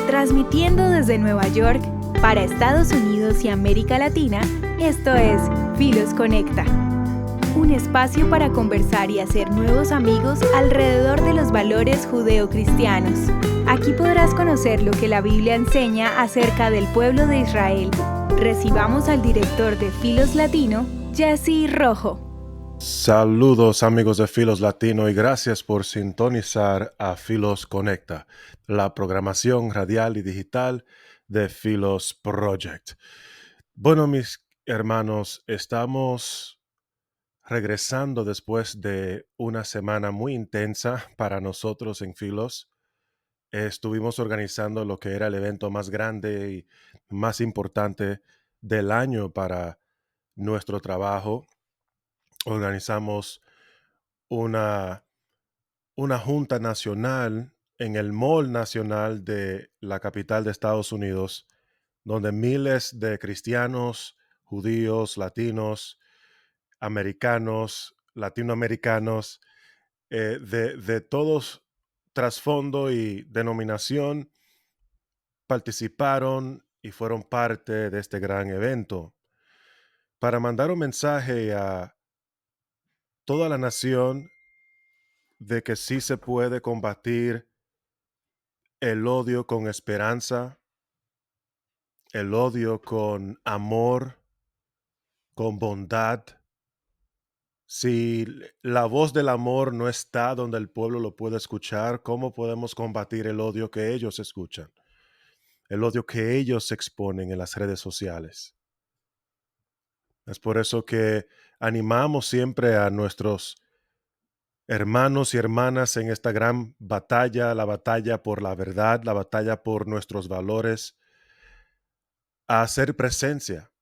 Transmitiendo desde Nueva York para Estados Unidos y América Latina, esto es Filos Conecta. Un espacio para conversar y hacer nuevos amigos alrededor de los valores judeocristianos. Aquí podrás conocer lo que la Biblia enseña acerca del pueblo de Israel. Recibamos al director de Filos Latino, Jesse Rojo. Saludos amigos de Filos Latino y gracias por sintonizar a Filos Conecta, la programación radial y digital de Filos Project. Bueno, mis hermanos, estamos regresando después de una semana muy intensa para nosotros en Filos. Estuvimos organizando lo que era el evento más grande y más importante del año para nuestro trabajo. Organizamos una junta nacional en el Mall Nacional de la capital de Estados Unidos, donde miles de cristianos, judíos, latinos, americanos, latinoamericanos, de todos trasfondo y denominación participaron y fueron parte de este gran evento para mandar un mensaje a toda la nación de que sí se puede combatir el odio con esperanza, el odio con amor, con bondad. Si la voz del amor no está donde el pueblo lo puede escuchar, ¿cómo podemos combatir el odio que ellos escuchan? El odio que ellos exponen en las redes sociales. Es por eso que animamos siempre a nuestros hermanos y hermanas en esta gran batalla, la batalla por la verdad, la batalla por nuestros valores, a hacer presencia.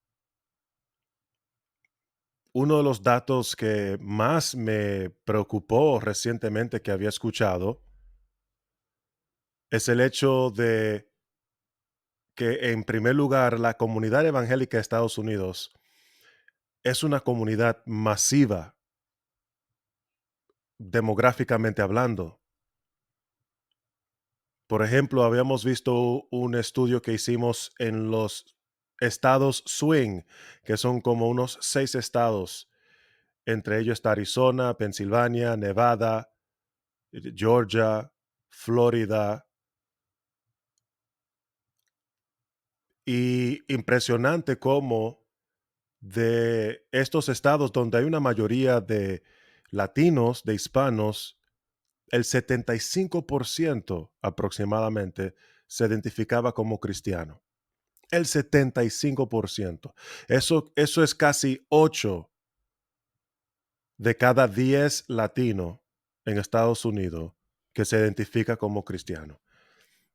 Uno de los datos que más me preocupó recientemente que había escuchado es el hecho de que, en primer lugar, la comunidad evangélica de Estados Unidos es una comunidad masiva, demográficamente hablando. Por ejemplo, habíamos visto un estudio que hicimos en los estados swing, que son como unos 6 estados. Entre ellos está Arizona, Pensilvania, Nevada, Georgia, Florida. Y impresionante cómo de estos estados donde hay una mayoría de latinos, de hispanos, el 75% aproximadamente se identificaba como cristiano. El 75%. Eso es casi 8 de cada 10 latinos en Estados Unidos que se identifica como cristiano.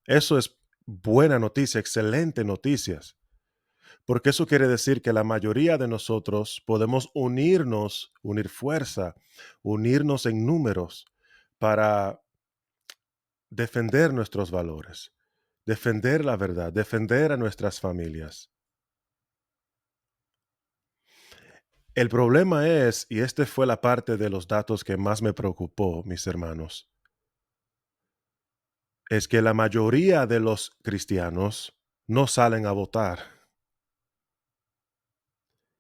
Eso es buena noticia, excelente noticias, porque eso quiere decir que la mayoría de nosotros podemos unirnos, unir fuerza, unirnos en números para defender nuestros valores, defender la verdad, defender a nuestras familias. El problema es, y esta fue la parte de los datos que más me preocupó, mis hermanos, es que la mayoría de los cristianos no salen a votar.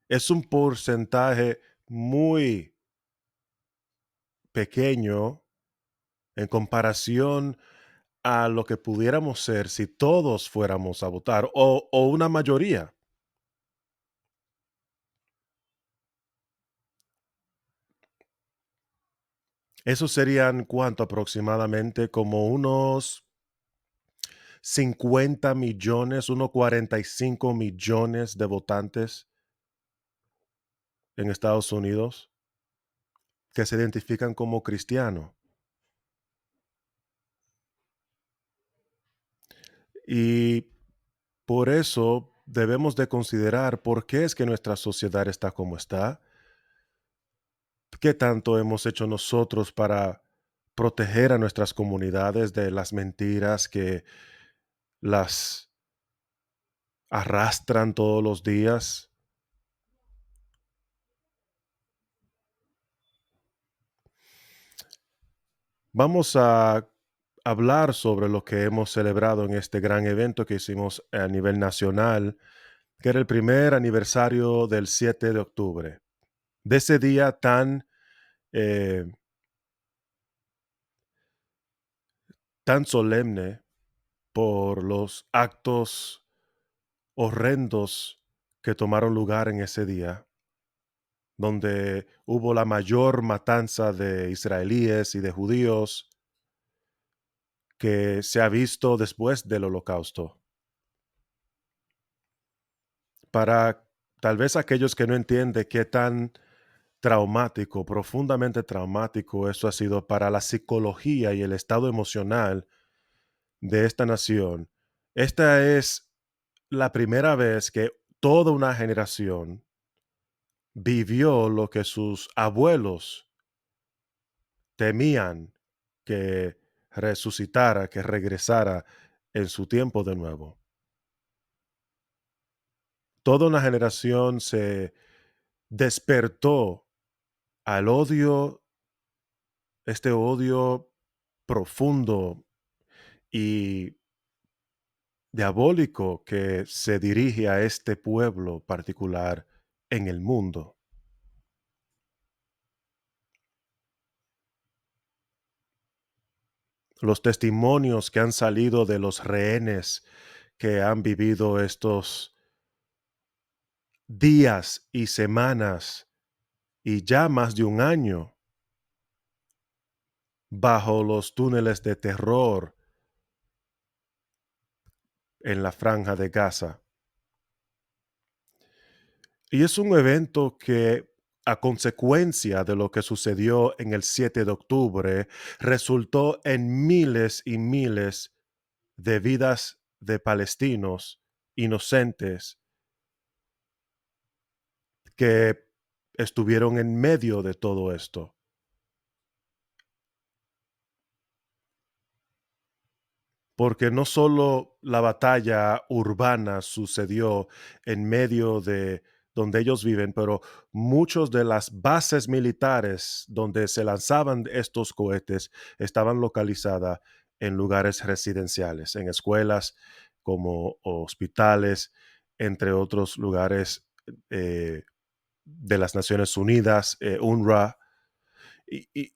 Es un porcentaje muy pequeño en comparación a lo que pudiéramos ser si todos fuéramos a votar o una mayoría. Eso serían, ¿cuánto aproximadamente? Como unos 50 millones, unos 45 millones de votantes en Estados Unidos que se identifican como cristianos. Y por eso debemos de considerar por qué es que nuestra sociedad está como está, qué tanto hemos hecho nosotros para proteger a nuestras comunidades de las mentiras que las arrastran todos los días. Vamos a hablar sobre lo que hemos celebrado en este gran evento que hicimos a nivel nacional, que era el primer aniversario del 7 de octubre, de ese día eh, tan solemne por los actos horrendos que tomaron lugar en ese día, donde hubo la mayor matanza de israelíes y de judíos que se ha visto después del Holocausto. Para tal vez aquellos que no entienden qué tan traumático, profundamente traumático eso ha sido para la psicología y el estado emocional de esta nación, esta es la primera vez que toda una generación vivió lo que sus abuelos temían que resucitara, que regresara en su tiempo de nuevo. Toda una generación se despertó al odio, este odio profundo y diabólico que se dirige a este pueblo particular en el mundo. Los testimonios que han salido de los rehenes que han vivido estos días y semanas y ya más de un año bajo los túneles de terror en la franja de Gaza. Y es un evento que, a consecuencia de lo que sucedió en el 7 de octubre, resultó en miles y miles de vidas de palestinos inocentes que estuvieron en medio de todo esto. Porque no solo la batalla urbana sucedió en medio de donde ellos viven, pero muchos de las bases militares donde se lanzaban estos cohetes estaban localizadas en lugares residenciales, en escuelas como hospitales, entre otros lugares eh, de las Naciones Unidas, UNRWA. Y, y-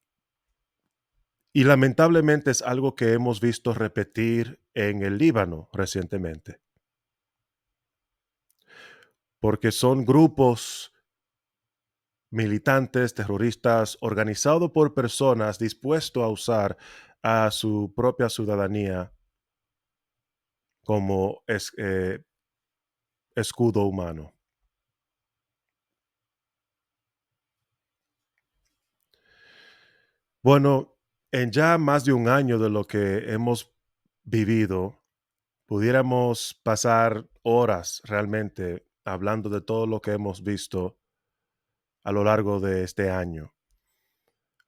y lamentablemente es algo que hemos visto repetir en el Líbano recientemente, porque son grupos militantes, terroristas, organizados por personas dispuestos a usar a su propia ciudadanía como escudo humano. Bueno, en ya más de un año de lo que hemos vivido, pudiéramos pasar horas realmente hablando de todo lo que hemos visto a lo largo de este año.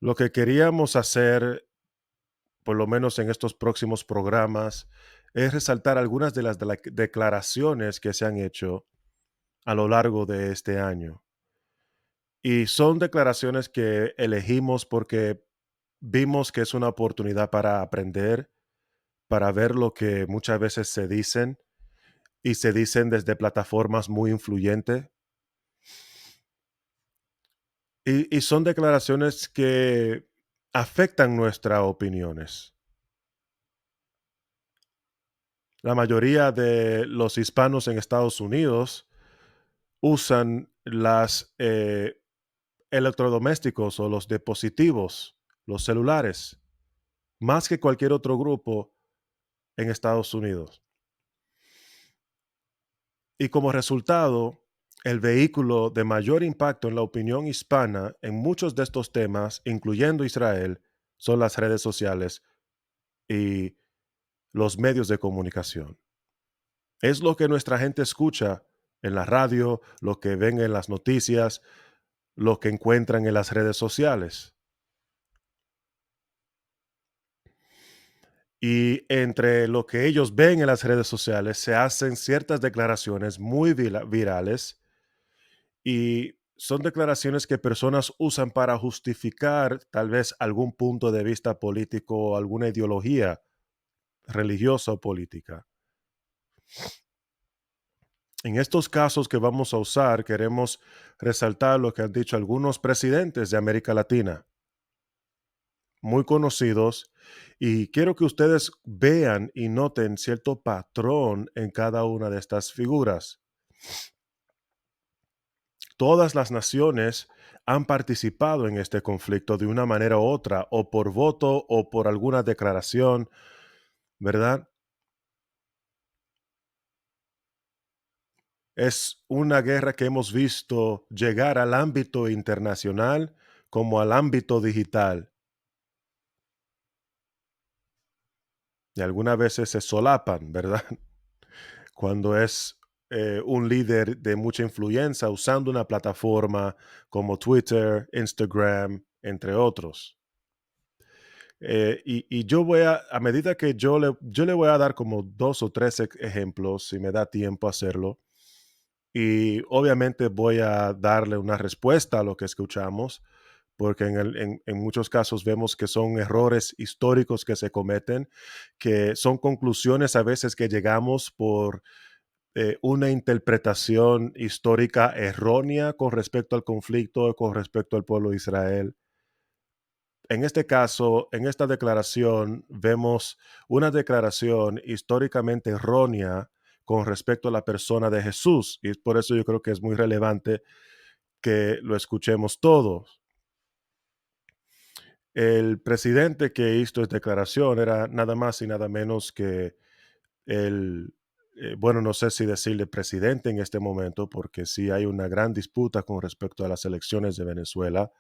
Lo que queríamos hacer, por lo menos en estos próximos programas, es resaltar algunas de las declaraciones que se han hecho a lo largo de este año. Y son declaraciones que elegimos porque vimos que es una oportunidad para aprender, para ver lo que muchas veces se dicen y se dicen desde plataformas muy influyentes. Y son declaraciones que afectan nuestras opiniones. La mayoría de los hispanos en Estados Unidos usan las electrodomésticos o los dispositivos, los celulares, más que cualquier otro grupo en Estados Unidos. Y como resultado, el vehículo de mayor impacto en la opinión hispana en muchos de estos temas, incluyendo Israel, son las redes sociales y los medios de comunicación. Es lo que nuestra gente escucha en la radio, lo que ven en las noticias, lo que encuentran en las redes sociales. Y entre lo que ellos ven en las redes sociales se hacen ciertas declaraciones muy virales y son declaraciones que personas usan para justificar tal vez algún punto de vista político o alguna ideología religiosa o política. En estos casos que vamos a usar, queremos resaltar lo que han dicho algunos presidentes de América Latina, muy conocidos, y quiero que ustedes vean y noten cierto patrón en cada una de estas figuras. Todas las naciones han participado en este conflicto de una manera u otra, o por voto o por alguna declaración, ¿verdad? Es una guerra que hemos visto llegar al ámbito internacional como al ámbito digital. Y algunas veces se solapan, ¿verdad? Cuando es un líder de mucha influencia usando una plataforma como Twitter, Instagram, entre otros. Y yo voy a medida que yo le voy a dar como dos o tres ejemplos, si me da tiempo hacerlo, y obviamente voy a darle una respuesta a lo que escuchamos, porque en muchos casos vemos que son errores históricos que se cometen, que son conclusiones a veces que llegamos por una interpretación histórica errónea con respecto al conflicto, con respecto al pueblo de Israel. En este caso, en esta declaración, vemos una declaración históricamente errónea con respecto a la persona de Jesús. Y por eso yo creo que es muy relevante que lo escuchemos todos. El presidente que hizo esta declaración era nada más y nada menos que el, bueno, no sé si decirle presidente en este momento, porque sí hay una gran disputa con respecto a las elecciones de Venezuela,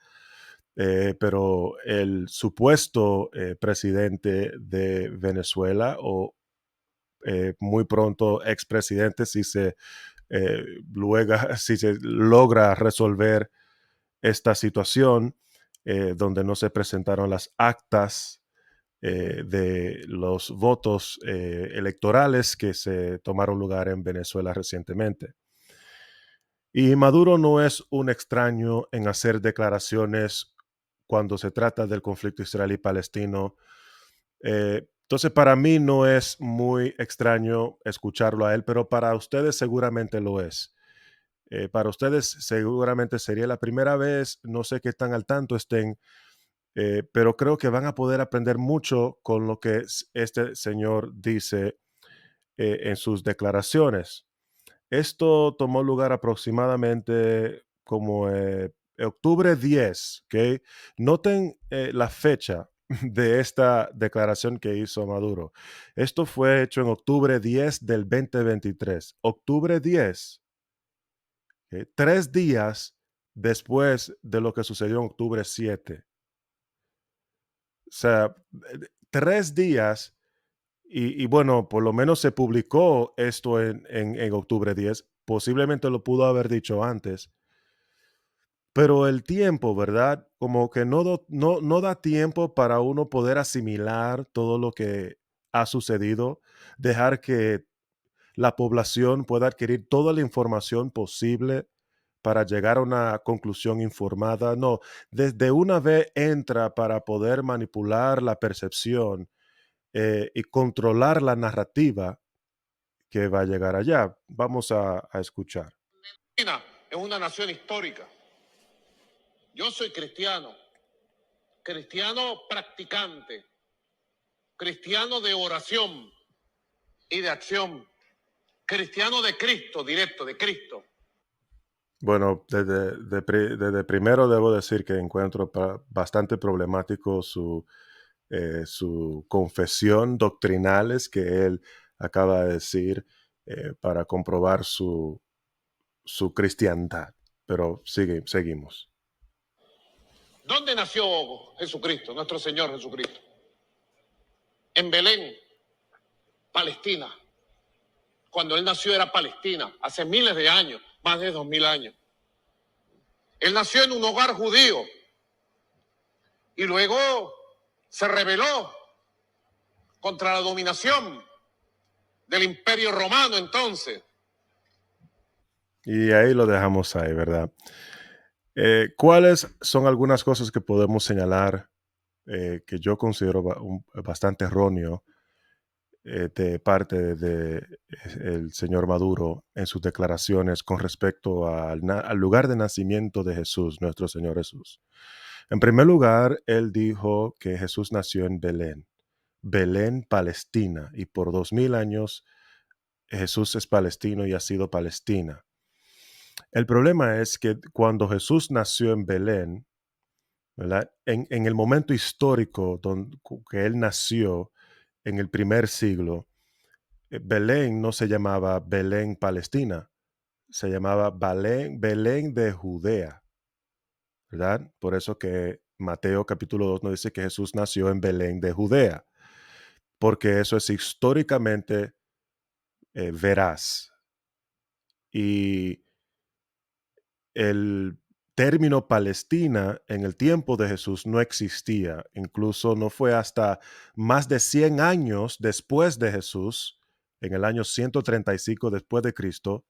pero el supuesto presidente de Venezuela o muy pronto expresidente, luego, si se logra resolver esta situación donde no se presentaron las actas de los votos electorales que se tomaron lugar en Venezuela recientemente. Y Maduro no es un extraño en hacer declaraciones cuando se trata del conflicto israelí-palestino. Entonces, para mí no es muy extraño escucharlo a él, pero para ustedes seguramente lo es. Para ustedes seguramente sería la primera vez, no sé qué tan al tanto estén, pero creo que van a poder aprender mucho con lo que este señor dice en sus declaraciones. Esto tomó lugar aproximadamente como octubre 10, ¿ok? Noten la fecha de esta declaración que hizo Maduro. Esto fue hecho en octubre 10 del 2023. Octubre 10, ¿ok? 3 días después de lo que sucedió en octubre 7. O sea, 3 días. Y bueno, por lo menos se publicó esto en octubre 10. Posiblemente lo pudo haber dicho antes, pero el tiempo, ¿verdad? Como que no da tiempo para uno poder asimilar todo lo que ha sucedido, dejar que la población pueda adquirir toda la información posible para llegar a una conclusión informada. No, desde una vez entra para poder manipular la percepción y controlar la narrativa que va a llegar allá. Vamos a escuchar. Argentina es una nación histórica. Yo soy cristiano, cristiano practicante, cristiano de oración y de acción, cristiano de Cristo, directo, de Cristo. Bueno, desde primero debo decir que encuentro bastante problemático su confesión doctrinales que él acaba de decir para comprobar su cristiandad. Pero seguimos. ¿Dónde nació Jesucristo, nuestro Señor Jesucristo? En Belén, Palestina. Cuando Él nació era Palestina, hace miles de años, más de 2000 años. Él nació en un hogar judío y luego se rebeló contra la dominación del Imperio Romano entonces. Y ahí lo dejamos ahí, ¿verdad? ¿Cuáles son algunas cosas que podemos señalar que yo considero bastante erróneo de parte de el señor Maduro en sus declaraciones con respecto al lugar de nacimiento de Jesús, nuestro Señor Jesús. En primer lugar, él dijo que Jesús nació en Belén, Belén, Palestina, y por 2000 años Jesús es palestino y ha sido Palestina. El problema es que cuando Jesús nació en Belén, ¿verdad? En el momento histórico que él nació, en el primer siglo, Belén no se llamaba Belén, Palestina, se llamaba Belén, Belén de Judea, ¿verdad? Por eso que Mateo capítulo 2 nos dice que Jesús nació en Belén de Judea, porque eso es históricamente veraz. Y el término Palestina en el tiempo de Jesús no existía. Incluso no fue hasta más de 100 años después de Jesús, en el año 135 después de Cristo,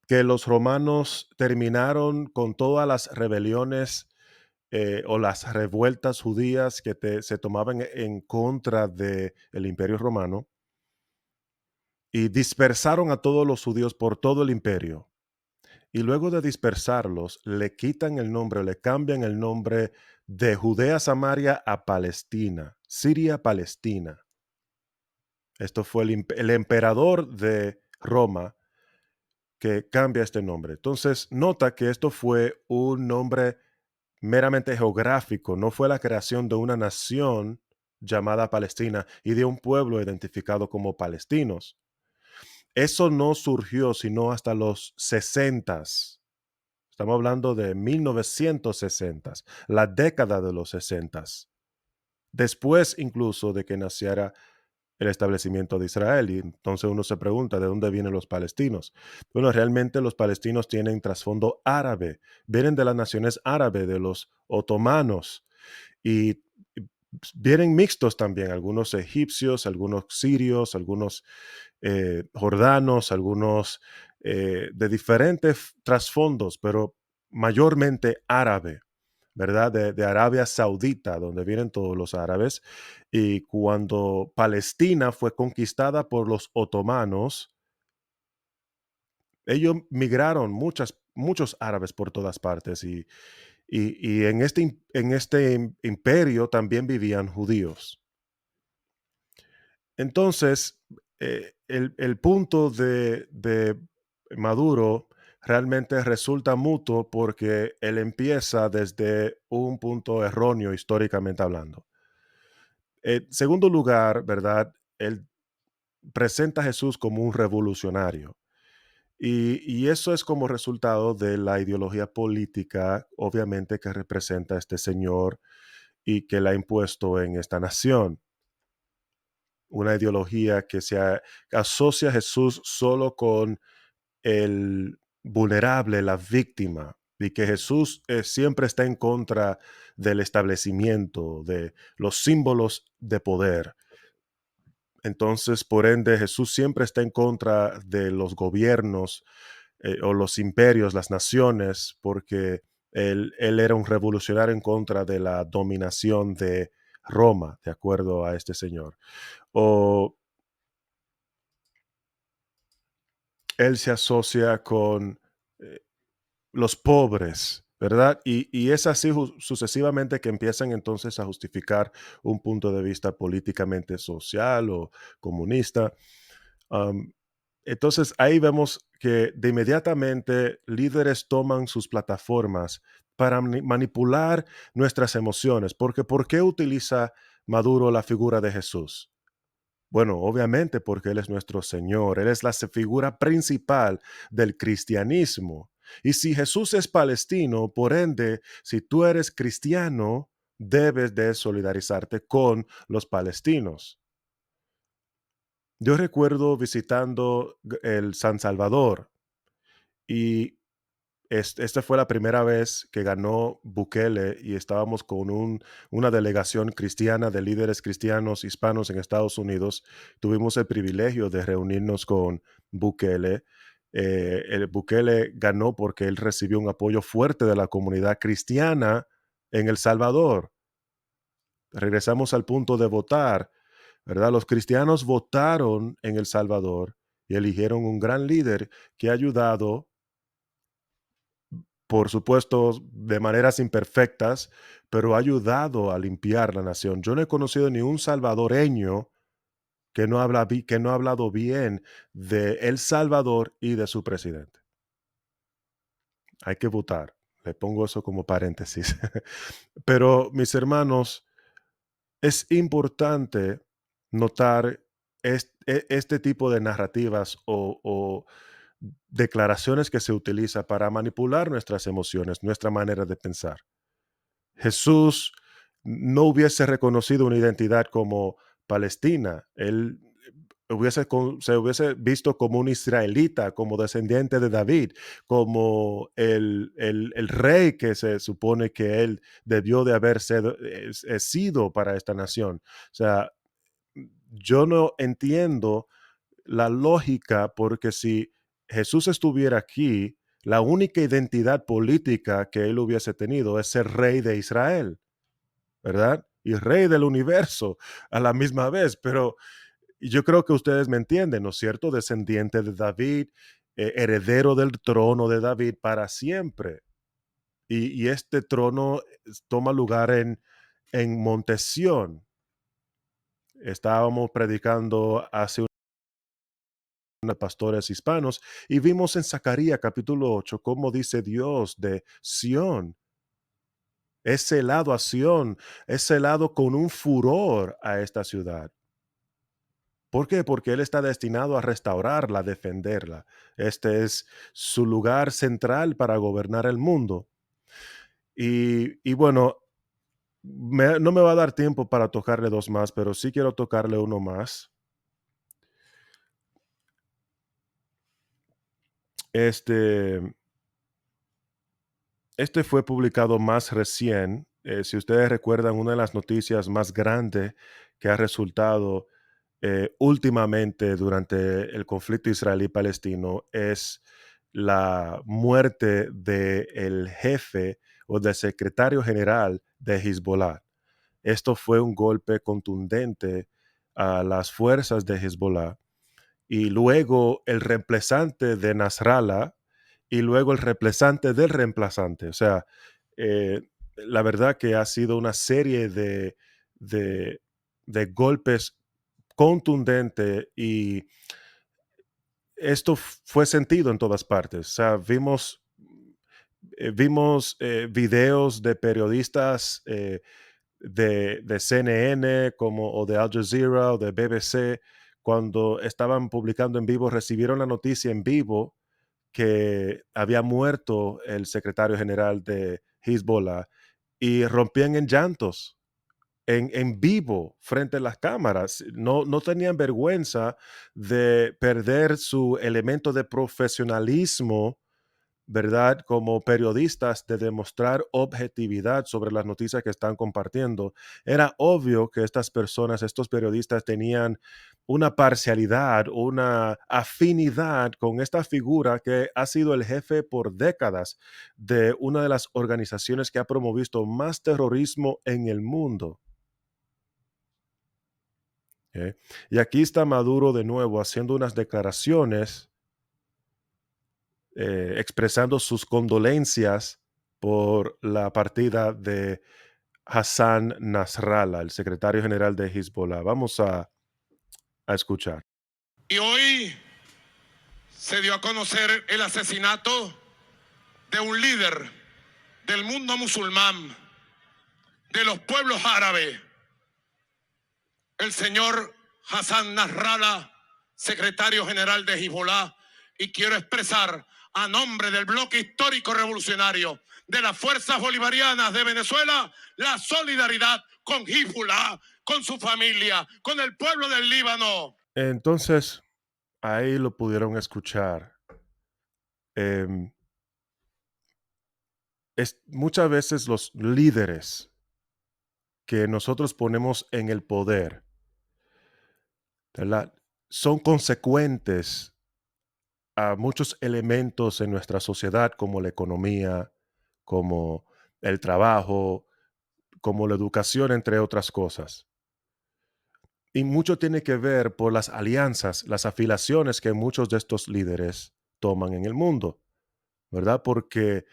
que los romanos terminaron con todas las rebeliones o las revueltas judías que se tomaban en contra del imperio romano y dispersaron a todos los judíos por todo el imperio. Y luego de dispersarlos, le quitan el nombre, le cambian el nombre de Judea Samaria a Palestina, Siria Palestina. Esto fue el emperador de Roma que cambia este nombre. Entonces, nota que esto fue un nombre meramente geográfico, no fue la creación de una nación llamada Palestina y de un pueblo identificado como palestinos. Eso no surgió sino hasta los 60s. Estamos hablando de 1960, la década de los 60, después incluso de que naciera el establecimiento de Israel. Y entonces uno se pregunta, ¿de dónde vienen los palestinos? Bueno, realmente los palestinos tienen trasfondo árabe, vienen de las naciones árabes, de los otomanos, y vienen mixtos también, algunos egipcios, algunos sirios, algunos jordanos, algunos de diferentes trasfondos, pero mayormente árabe, ¿verdad? De Arabia Saudita, donde vienen todos los árabes. Y cuando Palestina fue conquistada por los otomanos, ellos migraron muchos árabes por todas partes y en este imperio también vivían judíos. Entonces, el punto de Maduro realmente resulta mutuo porque él empieza desde un punto erróneo históricamente hablando. En segundo lugar, ¿verdad? Él presenta a Jesús como un revolucionario. Y eso es como resultado de la ideología política, obviamente, que representa este señor y que la ha impuesto en esta nación. Una ideología que asocia a Jesús solo con el vulnerable, la víctima, y que Jesús siempre está en contra del establecimiento, de los símbolos de poder. Entonces, por ende, Jesús siempre está en contra de los gobiernos o los imperios, las naciones, porque él era un revolucionario en contra de la dominación de Roma, de acuerdo a este señor. O él se asocia con eh, los pobres, ¿verdad? Y es así sucesivamente que empiezan entonces a justificar un punto de vista políticamente social o comunista. Am, entonces ahí vemos que de inmediatamente líderes toman sus plataformas para manipular nuestras emociones, porque ¿por qué utiliza Maduro la figura de Jesús? Bueno, obviamente porque Él es nuestro Señor, Él es la figura principal del cristianismo. Y si Jesús es palestino, por ende, si tú eres cristiano, debes de solidarizarte con los palestinos. Yo recuerdo visitando el San Salvador y esta fue la primera vez que ganó Bukele y estábamos con una delegación cristiana de líderes cristianos hispanos en Estados Unidos. Tuvimos el privilegio de reunirnos con Bukele. El Bukele ganó porque él recibió un apoyo fuerte de la comunidad cristiana en El Salvador. Regresamos al punto de votar. ¿verdad? Los cristianos votaron en El Salvador y eligieron un gran líder que ha ayudado, por supuesto, de maneras imperfectas, pero ha ayudado a limpiar la nación. Yo no he conocido ni un salvadoreño que no ha hablado bien de El Salvador y de su presidente. Hay que votar. Le pongo eso como paréntesis. Pero, mis hermanos, es importante notar este tipo de narrativas o declaraciones que se utiliza para manipular nuestras emociones, nuestra manera de pensar. Jesús no hubiese reconocido una identidad como Palestina. Él se hubiese visto como un israelita, como descendiente de David, como el rey que se supone que él debió de haber sido para esta nación. O sea, yo no entiendo la lógica, porque si Jesús estuviera aquí, la única identidad política que él hubiese tenido es ser rey de Israel, ¿verdad? Y rey del universo a la misma vez. Pero yo creo que ustedes me entienden, ¿no es cierto? Descendiente de David, heredero del trono de David para siempre. Y este trono toma lugar en Monte Sión. Estábamos predicando hace pastores hispanos y vimos en Zacarías capítulo 8 cómo dice Dios de Sión. Es celado a Sión, es celado con un furor a esta ciudad. ¿Por qué? Porque Él está destinado a restaurarla, a defenderla. Este es su lugar central para gobernar el mundo. Y bueno, no me va a dar tiempo para tocarle dos más, pero sí quiero tocarle uno más. Este, Este fue publicado más recién. Si ustedes recuerdan, una de las noticias más grandes que ha resultado últimamente durante el conflicto israelí-palestino es la muerte del jefe o del secretario general de Hezbollah. Esto fue un golpe contundente a las fuerzas de Hezbollah, y luego el reemplazante de Nasrallah, y luego el reemplazante del reemplazante. O sea, eh, la verdad que ha sido una serie de, de golpes contundentes, y esto fue sentido en todas partes. O sea, vimos videos de periodistas de CNN o de Al Jazeera o de BBC, cuando estaban publicando en vivo, recibieron la noticia en vivo que había muerto el secretario general de Hezbollah, y rompían en llantos en vivo frente a las cámaras. No tenían vergüenza de perder su elemento de profesionalismo, ¿verdad? Como periodistas, de demostrar objetividad sobre las noticias que están compartiendo. Era obvio que estas personas, estos periodistas, tenían una parcialidad, una afinidad con esta figura que ha sido el jefe por décadas de una de las organizaciones que ha promovido más terrorismo en el mundo. ¿Ok? Y aquí está Maduro de nuevo haciendo unas declaraciones, expresando sus condolencias por la partida de Hassan Nasrallah, el secretario general de Hezbollah. Vamos a escuchar. Y hoy se dio a conocer el asesinato de un líder del mundo musulmán, de los pueblos árabes, el señor Hassan Nasrallah, secretario general de Hezbollah. Y quiero expresar, a nombre del bloque histórico revolucionario de las fuerzas bolivarianas de Venezuela, la solidaridad con Hezbollah, con su familia, con el pueblo del Líbano. Entonces, ahí lo pudieron escuchar. Em, muchas veces los líderes que nosotros ponemos en el poder, ¿verdad?, son consecuentes a muchos elementos en nuestra sociedad, como la economía, como el trabajo, como la educación, entre otras cosas. Y mucho tiene que ver por las alianzas, las afiliaciones que muchos de estos líderes toman en el mundo, ¿verdad? Porque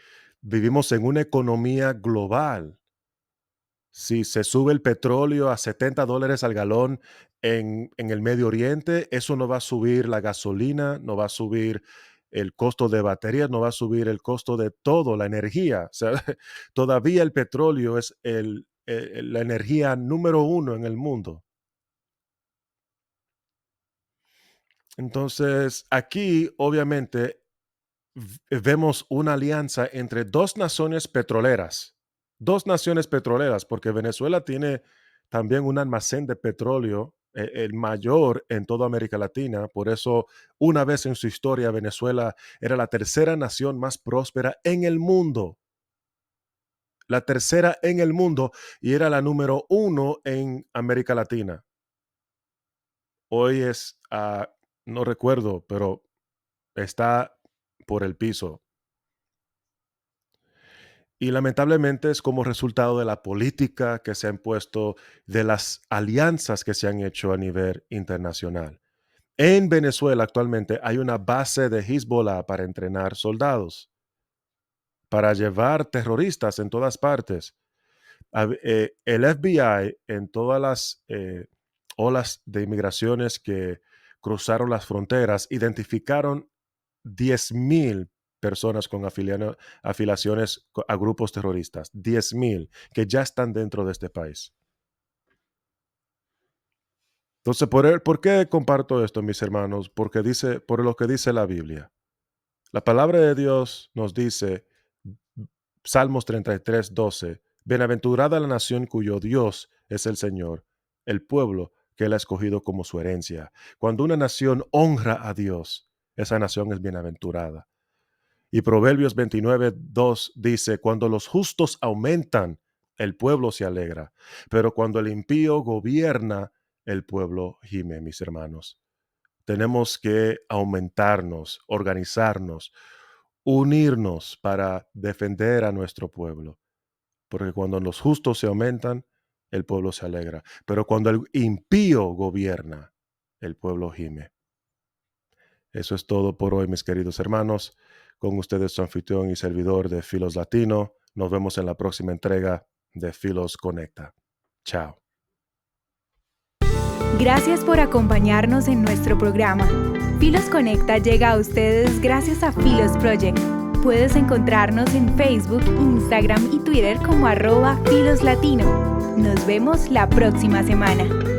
vivimos en una economía global. Si se sube el petróleo a $70 al galón en el Medio Oriente, eso no va a subir la gasolina, no va a subir el costo de baterías, no va a subir el costo de todo, la energía. O sea, todavía el petróleo es la energía número uno en el mundo. Entonces, aquí obviamente vemos una alianza entre dos naciones petroleras, porque Venezuela tiene también un almacén de petróleo, el mayor en toda América Latina. Por eso, una vez en su historia, Venezuela era la tercera nación más próspera en el mundo, la tercera en el mundo, y era la número uno en América Latina. Hoy es, no recuerdo, pero está por el piso. Y lamentablemente es como resultado de la política que se ha impuesto, de las alianzas que se han hecho a nivel internacional. En Venezuela actualmente hay una base de Hezbollah para entrenar soldados, para llevar terroristas en todas partes. El FBI en todas las olas de inmigraciones que cruzaron las fronteras identificaron 10,000 personas con afiliaciones a grupos terroristas, 10,000 que ya están dentro de este país. Entonces, ¿por qué comparto esto, mis hermanos? Porque por lo que dice la Biblia. La palabra de Dios nos dice, Salmos 33:12, bienaventurada la nación cuyo Dios es el Señor, el pueblo que Él ha escogido como su herencia. Cuando una nación honra a Dios, esa nación es bienaventurada. Y Proverbios 29:2 dice, cuando los justos aumentan, el pueblo se alegra, pero cuando el impío gobierna, el pueblo gime, mis hermanos. Tenemos que aumentarnos, organizarnos, unirnos para defender a nuestro pueblo, porque cuando los justos se aumentan, el pueblo se alegra, pero cuando el impío gobierna, el pueblo gime. Eso es todo por hoy, mis queridos hermanos. Con ustedes su anfitrión y servidor de Filos Latino. Nos vemos en la próxima entrega de Filos Conecta. Chao. Gracias por acompañarnos en nuestro programa. Filos Conecta llega a ustedes gracias a Filos Project. Puedes encontrarnos en Facebook, Instagram y Twitter como @FilosLatino. Nos vemos la próxima semana.